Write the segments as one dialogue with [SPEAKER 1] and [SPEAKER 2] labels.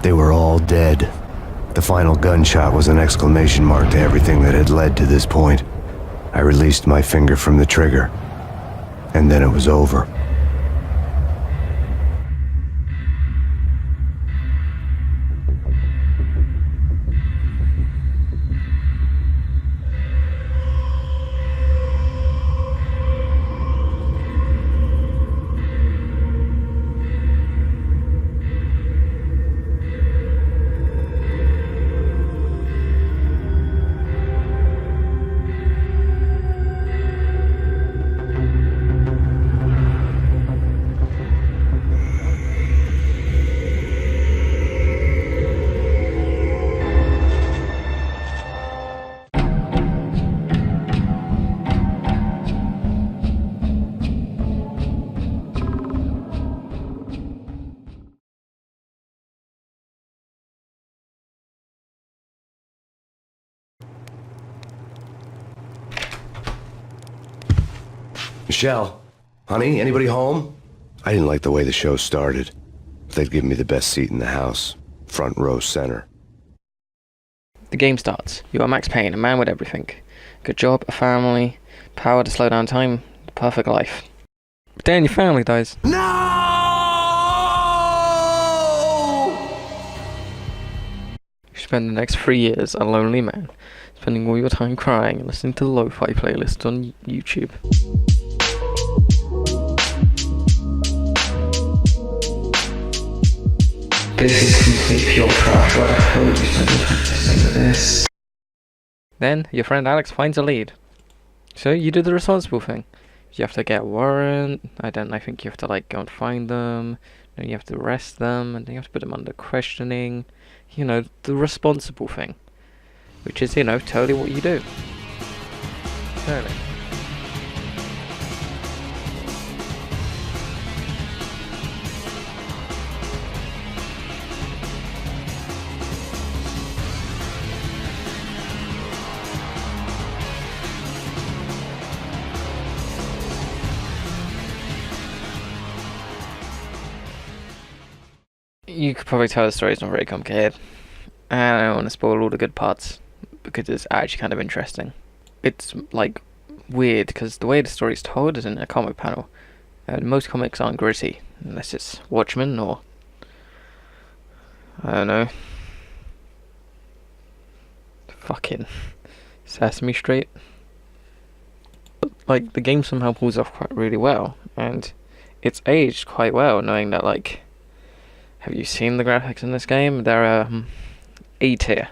[SPEAKER 1] They were all dead. The final gunshot was an exclamation mark to everything that had led to this point. I released my finger from the trigger, and then it was over. Michelle, honey, anybody home? I didn't like the way the show started. They'd given me the best seat in the house, front row center.
[SPEAKER 2] The game starts. You are Max Payne, a man with everything. Good job, a family, power to slow down time, the perfect life. But then your family dies.
[SPEAKER 1] No!
[SPEAKER 2] You spend the next 3 years a lonely man, spending all your time crying and listening to lo-fi playlists on YouTube. This is complete pure trash. Why the hell would you spend your time listening to this? Then your friend Alex finds a lead. So you do the responsible thing. You have to get a warrant. I think you have to go and find them. Then you have to arrest them, and then you have to put them under questioning. You know, the responsible thing. Which is, totally what you do. Totally. You could probably tell the story's not very complicated. And I don't want to spoil all the good parts, because it's actually kind of interesting. It's, weird, because the way the story's told is in a comic panel. Most comics aren't gritty, unless it's Watchmen or... I don't know. Fucking Sesame Street. But, the game somehow pulls off quite really well, and it's aged quite well, knowing that, have you seen the graphics in this game? They're, A tier.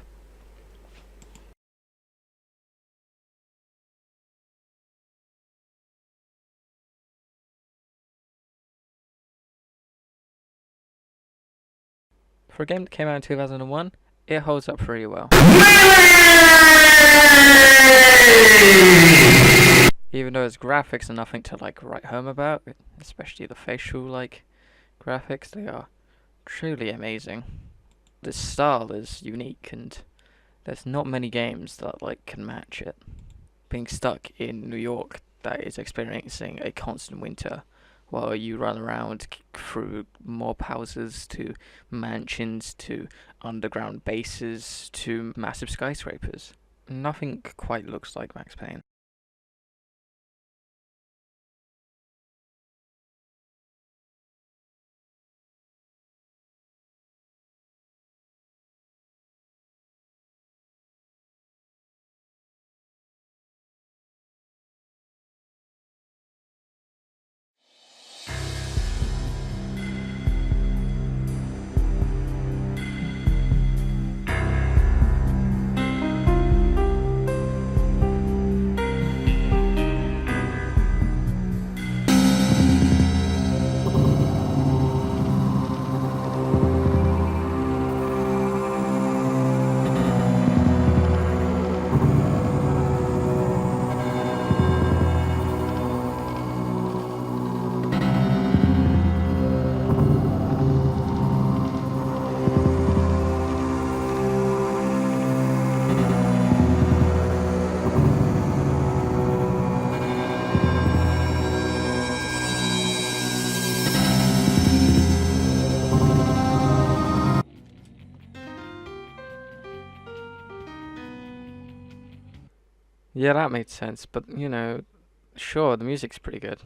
[SPEAKER 2] For a game that came out in 2001, it holds up pretty well. Even though its graphics are nothing to write home about, especially the facial graphics, they are truly amazing. This style is unique, and there's not many games that can match it. Being stuck in New York that is experiencing a constant winter, while you run around through mob houses to mansions to underground bases to massive skyscrapers. Nothing quite looks like Max Payne. Yeah, that made sense, but you know, sure, the music's pretty good.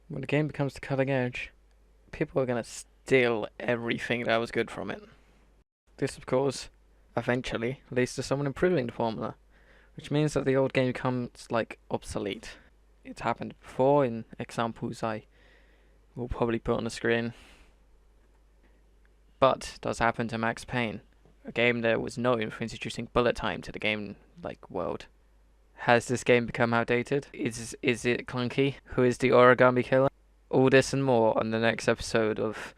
[SPEAKER 2] When the game becomes the cutting edge, people are gonna steal everything that was good from it. This, of course, eventually leads to someone improving the formula, which means that the old game becomes, like, obsolete. It's happened before in examples I will probably put on the screen. But it does happen to Max Payne, a game that was known for introducing bullet time to the game like world. Has this game become outdated? Is it clunky? Who is the origami killer? All this and more on the next episode of.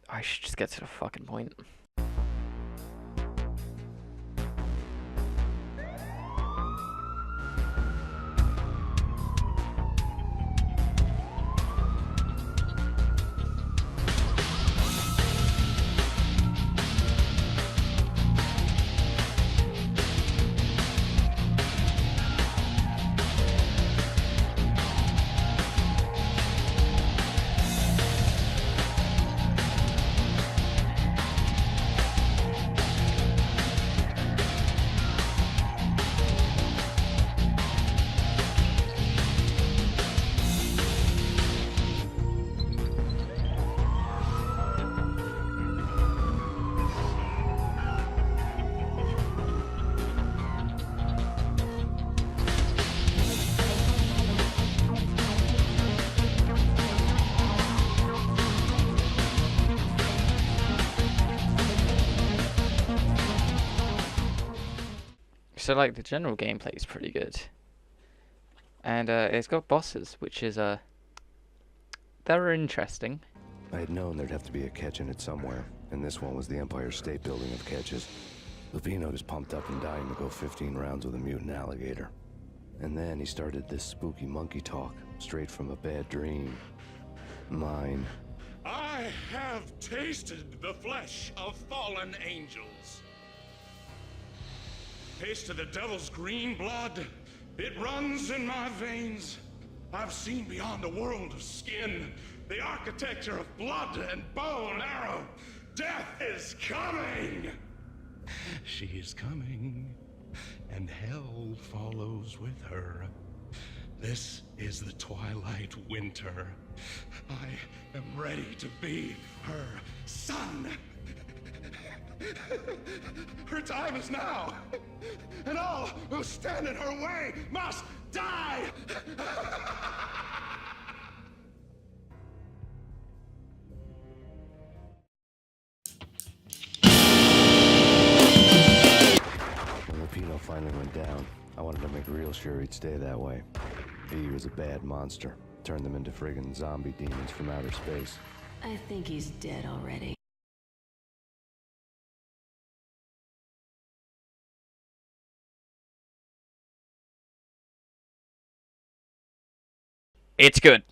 [SPEAKER 2] I should just get to the fucking point. So like the general gameplay is pretty good, and it's got bosses, which is they're interesting.
[SPEAKER 1] I had known there'd have to be a catch in it somewhere, and this one was the Empire State Building of catches. Lupino was pumped up and dying to go 15 rounds with a mutant alligator. And then he started this spooky monkey talk, straight from a bad dream. Mine.
[SPEAKER 3] I have tasted the flesh of fallen angels. Tasted the devil's green blood. It runs in my veins. I've seen beyond the world of skin, the architecture of blood and bow and arrow. Death is coming! She is coming, and hell follows with her. This is the twilight winter. I am ready to be her son. Her time is now, and all who stand in her way must die!
[SPEAKER 1] When Lupino finally went down, I wanted to make real sure he'd stay that way. V was a bad monster. Turned them into friggin' zombie demons from outer space.
[SPEAKER 4] I think he's dead already.
[SPEAKER 2] It's good.